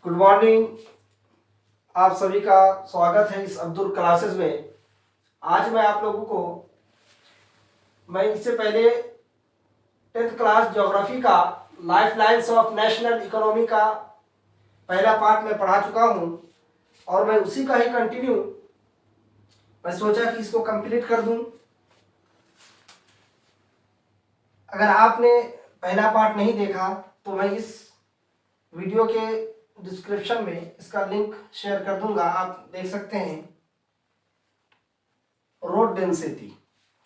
Good morning. आप सभी का स्वागत है इस अब्दुल क्लासेस में। आज मैं आप लोगों को इससे पहले 10th क्लास ज्योग्राफी का life lines of national economy का पहला पार्ट में पढ़ा चुका हूं और मैं उसी का ही कंटिन्यू मैं सोचा कि इसको कंप्लीट कर दूं। अगर आपने पहला पार्ट नहीं देखा तो मैं इस वीडियो के डिस्क्रिप्शन में इसका लिंक शेयर कर दूंगा, आप देख सकते हैं। रोड डेंसिटी,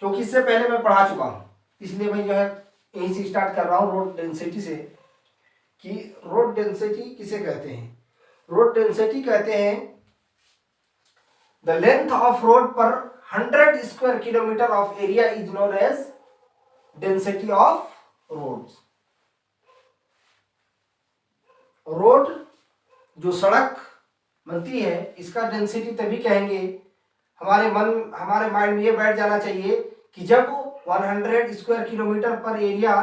क्योंकि इससे पहले मैं पढ़ा चुका हूं, इसलिए मैं यहीं से स्टार्ट कर रहा हूं रोड डेंसिटी से कि रोड डेंसिटी किसे कहते हैं। रोड डेंसिटी कहते हैं द लेंथ ऑफ रोड पर 100 square kilometre of area is known as density of roads. Road जो सड़क बनती है इसका डेंसिटी तभी कहेंगे, हमारे माइंड में ये बैठ जाना चाहिए कि जब 100 स्क्वायर किलोमीटर पर एरिया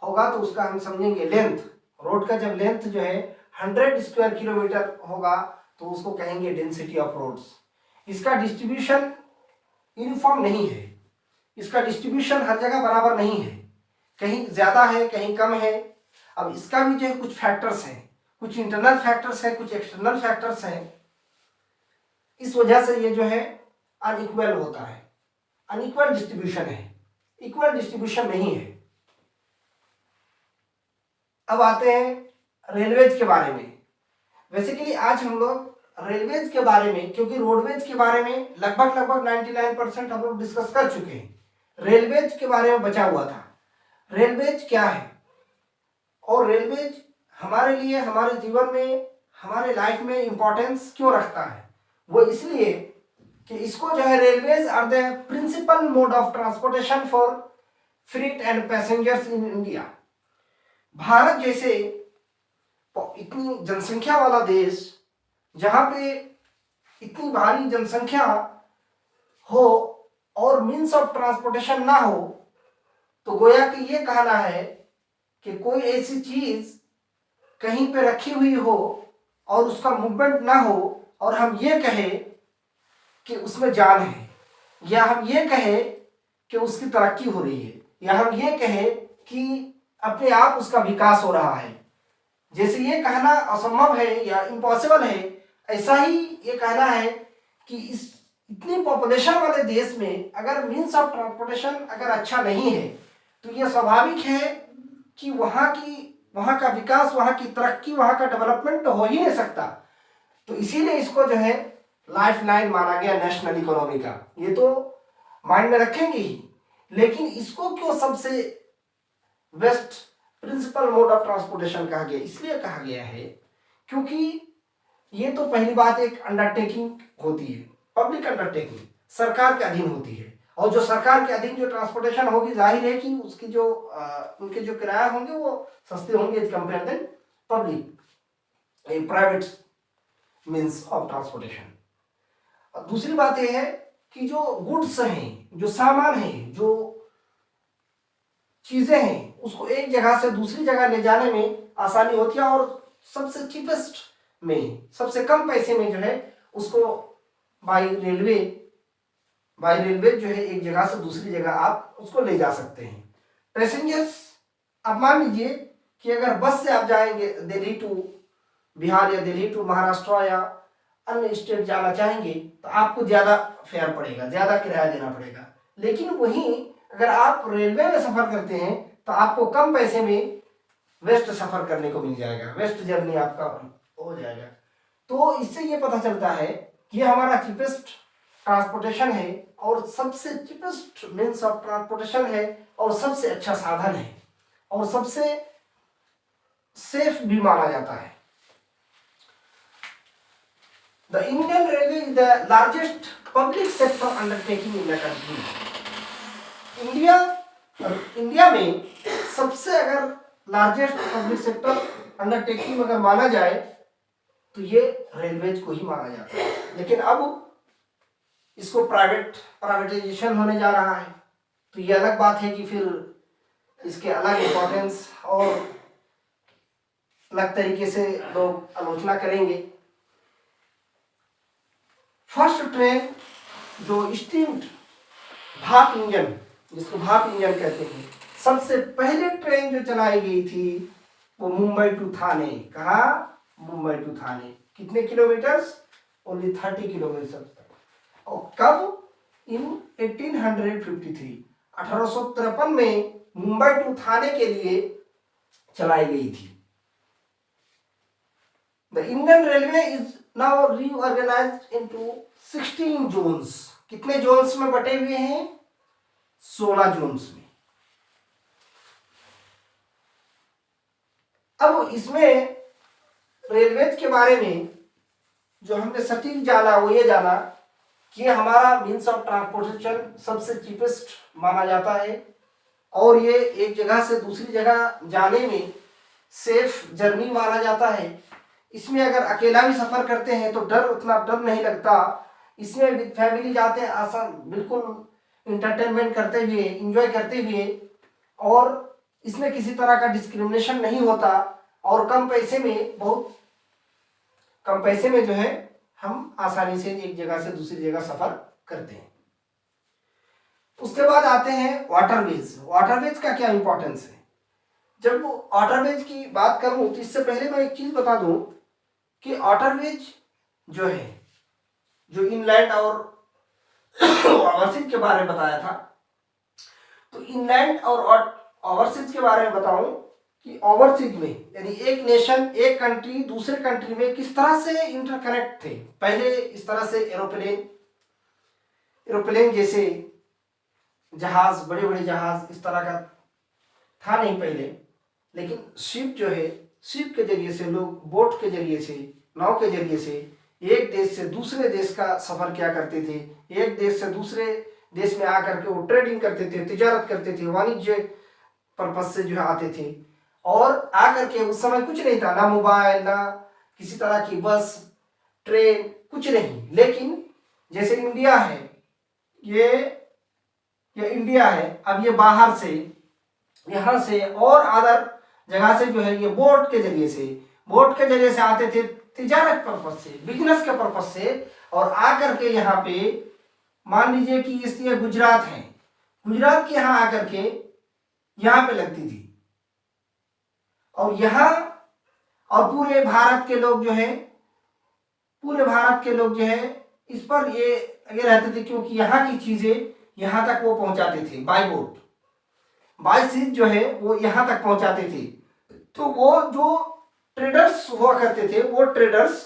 होगा तो उसका हम समझेंगे लेंथ। रोड का जब लेंथ जो है 100 स्क्वायर किलोमीटर होगा तो उसको कहेंगे डेंसिटी ऑफ रोड्स। इसका डिस्ट्रीब्यूशन यूनिफॉर्म नहीं है, इसका डिस्ट्रीब्यूशन हर जगह बराबर नहीं है, कहीं ज्यादा है कहीं कम है। अब इसका भी जो है कुछ फैक्टर्स हैं, कुछ इंटरनल फैक्टर्स हैं, कुछ एक्सटर्नल फैक्टर्स हैं। इस वजह से ये जो है अनइक्वल होता है, अनइक्वल डिस्ट्रीब्यूशन है, इक्वल डिस्ट्रीब्यूशन नहीं है। अब आते हैं रेलवेज के बारे में। बेसिकली आज हम लोग रेलवेज के बारे में, क्योंकि रोडवेज के बारे में लगभग 99% हम लोग डिस्कस कर चुके हैं, रेलवेज के बारे में बचा हुआ था। रेलवेज क्या है और रेलवेज हमारे लिए, हमारे जीवन में, हमारे लाइफ में इंपॉर्टेंस क्यों रखता है, वो इसलिए कि इसको जो है railways are the principal mode of transportation for freight and passengers in India. Bharat जैसे इतनी जनसंख्या वाला देश, जहां पे इतनी भारी जनसंख्या हो और मीन्स ऑफ ट्रांसपोर्टेशन ना हो, तो गोया कि ये कहना है कि कोई ऐसी चीज कहीं पे रखी हुई हो और उसका मूवमेंट ना हो और हम ये कहें कि उसमें जान है, या हम ये कहें कि उसकी तरक्की हो रही है, या हम ये कहें कि अपने आप उसका विकास हो रहा है। जैसे ये कहना असंभव है या इम्पॉसिबल है, ऐसा ही ये कहना है कि इस इतनी पॉपुलेशन वाले देश में अगर मीन्स ऑफ ट्रांसपोर्टेशन अगर अच्छा नहीं है तो ये स्वाभाविक है कि वहाँ का विकास, वहाँ की तरक्की, वहाँ का डेवलपमेंट तो हो ही नहीं सकता। तो इसीलिए इसको जो है लाइफ लाइन माना गया नेशनल इकोनॉमी का। ये तो माइंड में रखेंगे ही, लेकिन इसको क्यों सबसे best principal mode of transportation कहा गया? इसलिए कहा गया है क्योंकि ये तो पहली बात एक अंडरटेकिंग होती है, पब्लिक अंडरटेकिंग, सरकार के अधीन होती है, और जो सरकार के अधीन जो ट्रांसपोर्टेशन होगी, जाहिर है कि उसकी जो उनके जो किराया होंगे वो सस्ते होंगे as compare than public private means of transportation. और दूसरी बात यह है कि जो गुड्स हैं, जो सामान हैं, जो चीजें हैं, उसको एक जगह से दूसरी जगह ले जाने में आसानी होती है और सबसे चीपेस्ट में, सबसे कम पैसे में जो है उसको बाय रेलवे जो है एक जगह से दूसरी जगह आप उसको ले जा सकते हैं। पैसेंजर्स, अब मान लीजिए कि अगर बस से आप जाएंगे दिल्ली टू बिहार या दिल्ली टू महाराष्ट्र या अन्य स्टेट जाना चाहेंगे तो आपको ज़्यादा फेयर पड़ेगा, ज़्यादा किराया देना पड़ेगा। लेकिन वहीं अगर आप रेलवे में सफ़र करते हैं तो आपको कम पैसे में वेस्ट सफ़र करने को मिल जाएगा, वेस्ट जर्नी आपका हो जाएगा। तो इससे ये पता चलता है कि ये हमारा चीपेस्ट ट्रांसपोर्टेशन है और सबसे चीपेस्ट मीन्स ऑफ ट्रांसपोर्टेशन है और सबसे अच्छा साधन है और सबसे सेफ भी माना जाता है। The Indian railway is the largest public sector undertaking in the country. India में सबसे अगर लार्जेस्ट पब्लिक सेक्टर अंडरटेकिंग अगर माना जाए तो ये रेलवेज को ही माना जाता है। लेकिन अब इसको प्राइवेटाइजेशन होने जा रहा है, तो ये अलग बात है कि फिर इसके अलग इम्पोर्टेंस और अलग तरीके से लोग आलोचना करेंगे। फर्स्ट ट्रेन जो स्टीम्ड भाप इंजन, जिसको भाप इंजन कहते हैं, सबसे पहले ट्रेन जो चलाई गई थी वो मुंबई टू थाने। कहा? मुंबई टू थाने। कितने किलोमीटर्स? Only 30 kilometre. और कब? इन 1853, 1853 में मुंबई टू थाने के लिए चलाई गई थी। The Indian railway is now reorganised into 16 zones. कितने जोन्स में बटे हुए हैं? 16 जोन्स में। अब इसमें रेलवेज के बारे में जो हमने सटीक जाना वो ये जाना कि हमारा मीन्स ऑफ ट्रांसपोर्टेशन सबसे चीपेस्ट माना जाता है और ये एक जगह से दूसरी जगह जाने में सेफ जर्नी माना जाता है। इसमें अगर अकेला भी सफर करते हैं तो उतना डर नहीं लगता। इसमें विद फैमिली जाते हैं आसान, बिल्कुल इंटरटेनमेंट करते हुए, एंजॉय करते हुए, और इसमें किसी तरह का डिस्क्रिमिनेशन नहीं होता और कम पैसे में, बहुत कम पैसे में जो है हम आसानी से एक जगह से दूसरी जगह सफर करते हैं। उसके बाद आते हैं वाटरवेज। वाटरवेज का क्या इंपॉर्टेंस है? जब वाटरवेज की बात करूं तो इससे पहले मैं एक चीज बता दूं कि वाटरवेज जो है, जो इनलैंड और ओवरसीज के बारे में बताया था, तो इनलैंड और ओवरसीज के बारे में बताऊं कि ओवरसीज में यानी एक नेशन, एक कंट्री दूसरे कंट्री में किस तरह से इंटरकनेक्ट थे। पहले इस तरह से एरोप्लेन जैसे जहाज, बड़े बड़े जहाज इस तरह का था नहीं पहले, लेकिन शिप जो है, शिप के जरिए से लोग बोट के जरिए से, नाव के जरिए से एक देश से दूसरे देश का सफर क्या करते थे। एक देश से दूसरे देश में आकर के वो ट्रेडिंग करते थे, तिजारत करते थे, वाणिज्य पर्पज से जो है आते थे। और आकर के उस समय कुछ नहीं था, ना मोबाइल, ना किसी तरह की बस, ट्रेन, कुछ नहीं। लेकिन जैसे इंडिया है, ये इंडिया है, अब ये बाहर से, यहाँ से और अदर जगह से जो है ये बोट के जरिए से आते थे तिजारत पर्पज से, बिजनेस के पर्पज से। और आकर के यहाँ पे मान लीजिए कि इसलिए गुजरात है, गुजरात के यहाँ आकर के यहाँ पे लगती थी और यहाँ, और पूरे भारत के लोग जो है इस पर ये रहते थे, क्योंकि यहाँ की चीजें यहाँ तक वो पहुंचाते थे बाय बोट, बाय सी जो है वो यहाँ तक पहुंचाते थे। तो वो जो ट्रेडर्स हुआ करते थे, वो ट्रेडर्स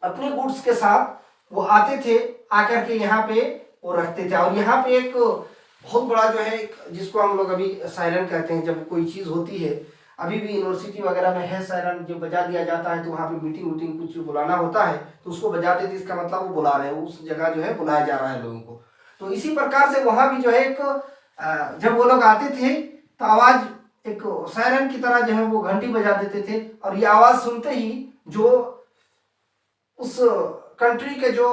अपने गुड्स के साथ वो आते थे, आकर के यहाँ पे वो रखते थे। और यहाँ पे एक बहुत बड़ा जो है, जिसको हम लोग अभी सायरन कहते हैं, जब कोई चीज होती है, अभी भी यूनिवर्सिटी वगैरह में है सायरन, जो बजा दिया जाता है तो वहाँ पे मीटिंग कुछ बुलाना होता है तो उसको बजाते थे, इसका मतलब वो बुला रहे हैं, उस जगह जो है बुलाया जा रहा है लोगों को। तो इसी प्रकार से वहाँ भी जो है एक, जब वो लोग आते थे तो आवाज एक सायरन की तरह जो है वो घंटी बजा देते थे, और ये आवाज सुनते ही जो उस कंट्री के जो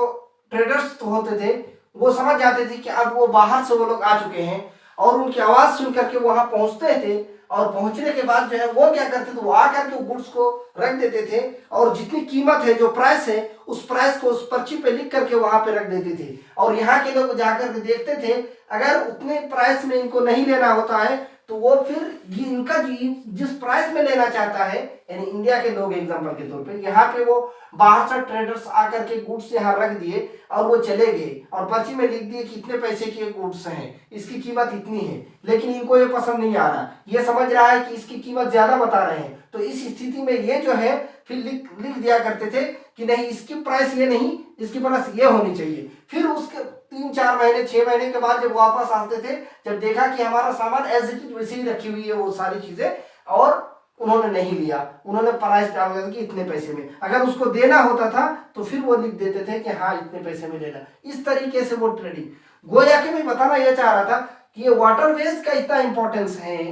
ट्रेडर्स होते थे वो समझ जाते थे कि अब वो बाहर से वो लोग आ चुके हैं, और उनकी आवाज सुन करके वहां पहुंचते थे। और पहुंचने के बाद जो है वो क्या करते थे, वो आकर के गुड्स को रख देते थे, और जितनी कीमत है, जो प्राइस है, उस प्राइस को उस पर्ची पे लिख करके वहां पे रख देते थे। और यहाँ के लोग जाकर के देखते थे, अगर उतने प्राइस में इनको नहीं लेना होता है तो वो फिर इनका जिस प्राइस में लेना चाहता है, यानी इंडिया के लोग एग्जांपल के तौर पे, यहाँ पे वो बाहर से ट्रेडर्स आकर के गुड्स यहाँ रख दिए और वो चले गए और पर्ची में लिख दिए कि इतने पैसे के गुड्स हैं, इसकी कीमत इतनी है। लेकिन इनको ये पसंद नहीं आ रहा, ये समझ रहा है कि इसकी कीमत ज्यादा बता रहे हैं, तो इस स्थिति में ये जो है फिर लिख दिया करते थे कि नहीं, इसकी प्राइस ये नहीं, इसकी प्राइस ये होनी चाहिए। फिर उसके 3-4 महीने 6 महीने के बाद जब वापस आते थे, जब देखा कि हमारा सामान एज इट इज वैसे ही रखी हुई है वो सारी चीजें, और उन्होंने नहीं लिया, उन्होंने प्राइस डाल दिया कि इतने पैसे में, अगर उसको देना होता था तो फिर वो लिख देते थे कि हाँ इतने पैसे में लेना। इस तरीके से वो ट्रेडिंग, गोया कि मैं बताना यह चाह रहा था कि ये वाटरवेज का इतना इंपॉर्टेंस है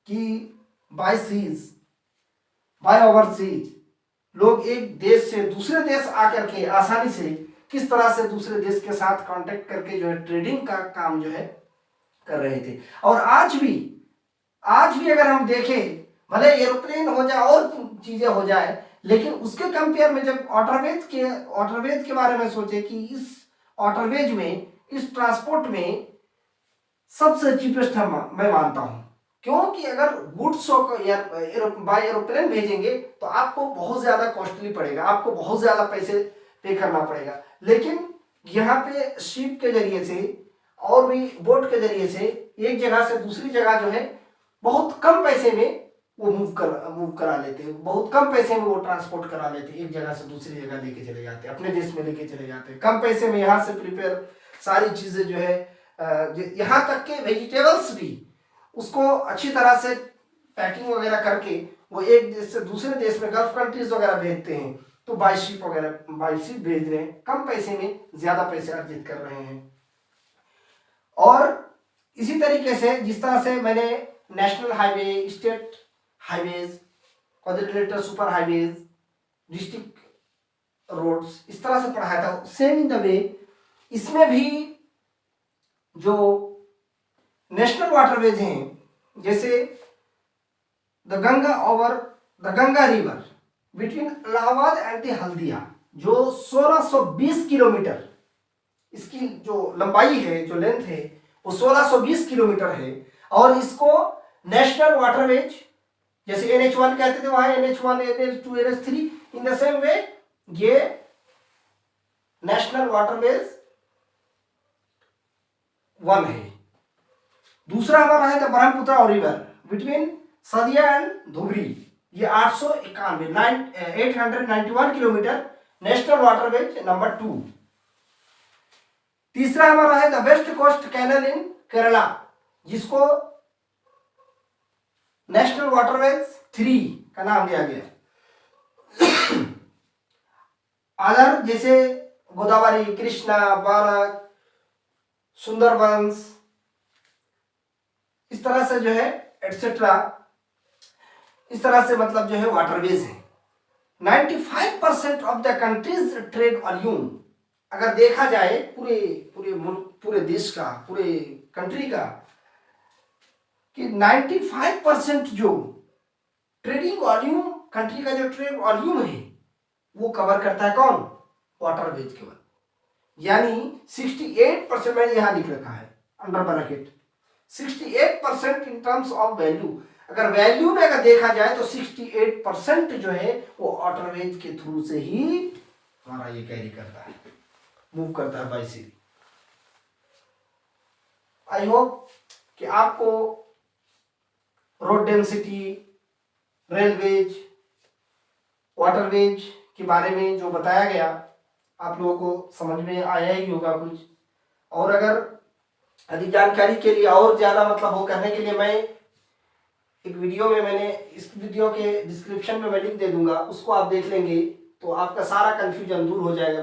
कि बाय सीज, बाय ओवरसीज लोग एक देश से दूसरे देश आकर के आसानी से किस तरह से दूसरे देश के साथ कांटेक्ट करके जो है ट्रेडिंग का काम जो है कर रहे थे। और आज भी अगर हम देखें, भले एरोप्लेन हो जाए और चीजें हो जाए, लेकिन उसके कंपेयर में जब वाटरवेज के बारे में सोचे कि इस वाटरवेज में, इस ट्रांसपोर्ट में सबसे चीपेस्ट मैं मानता हूं। क्योंकि अगर गुड्स बाय एरोप्लेन भेजेंगे तो आपको बहुत ज्यादा कॉस्टली पड़ेगा, आपको बहुत ज्यादा पैसे पे करना पड़ेगा। लेकिन यहाँ पे शिप के जरिए से और भी बोट के जरिए से एक जगह से दूसरी जगह जो है बहुत कम पैसे में वो मूव करा लेते हैं, बहुत कम पैसे में वो ट्रांसपोर्ट करा लेते हैं, एक जगह से दूसरी जगह लेके चले जाते हैं, अपने देश में लेके चले जाते हैं कम पैसे में। यहाँ से प्रिपेयर सारी चीजें जो है, यहाँ तक के वेजिटेबल्स भी उसको अच्छी तरह से पैकिंग वगैरह करके वो एक देश से दूसरे देश में, गल्फ कंट्रीज वगैरह भेजते हैं। तो बाई शिप भेज रहे हैं, कम पैसे में ज्यादा पैसे अर्जित कर रहे हैं। और इसी तरीके से जिस तरह से मैंने national highway, state highways, quadrilateral super highways, district roads इस तरह से पढ़ाया था, सेम इन द वे इसमें भी जो नेशनल वाटरवेज हैं, जैसे the Ganga river between Allahabad and Haldia, जो 1620 किलोमीटर इसकी जो लंबाई है, जो लेंथ है वो 1620 किलोमीटर है। और इसको नेशनल वाटरवेज, जैसे NH1 कहते थे वहां NH1, NH2, NH3, in the same way ये नेशनल वाटरवेज 1 है। दूसरा हमारा है the Brahmaputra river between Sadiya and Dhubri, ये 891 किलोमीटर, नेशनल वाटरवेज नंबर 2। तीसरा हमारा है द वेस्ट कोस्ट कैनल इन केरला, जिसको नेशनल वाटरवेज 3 का नाम दिया गया। अदर जैसे गोदावरी, कृष्णा, बारक, सुंदरबंस, इस तरह से जो है एटसेट्रा, इस तरह से मतलब जो है वाटरवेज है। 95% of the countries trade volume, अगर देखा जाए पूरे देश का, पूरे कंट्री का, कि 95% जो ट्रेडिंग वॉल्यूम, कंट्री का जो ट्रेड वॉल्यूम है वो कवर करता है कौन? वाटरवेज केवल। यानी 68% मैंने यहां लिख रखा है under bracket, 68% in terms of value. अगर वैल्यू में अगर देखा जाए तो 68% जो है वो वाटरवेज के थ्रू से ही हमारा ये कैरी करता है, मूव करता है बाई सी। आई होप कि आपको रोड डेंसिटी, रेलवेज, वाटरवेज के बारे में जो बताया गया आप लोगों को समझ में आया ही होगा कुछ। और अगर अधिक जानकारी के लिए और ज्यादा मतलब वो करने के लिए मैं एक वीडियो में, मैंने इस वीडियो के डिस्क्रिप्शन में मैं लिंक दे दूंगा, उसको आप देख लेंगे तो आपका सारा कंफ्यूजन दूर हो जाएगा।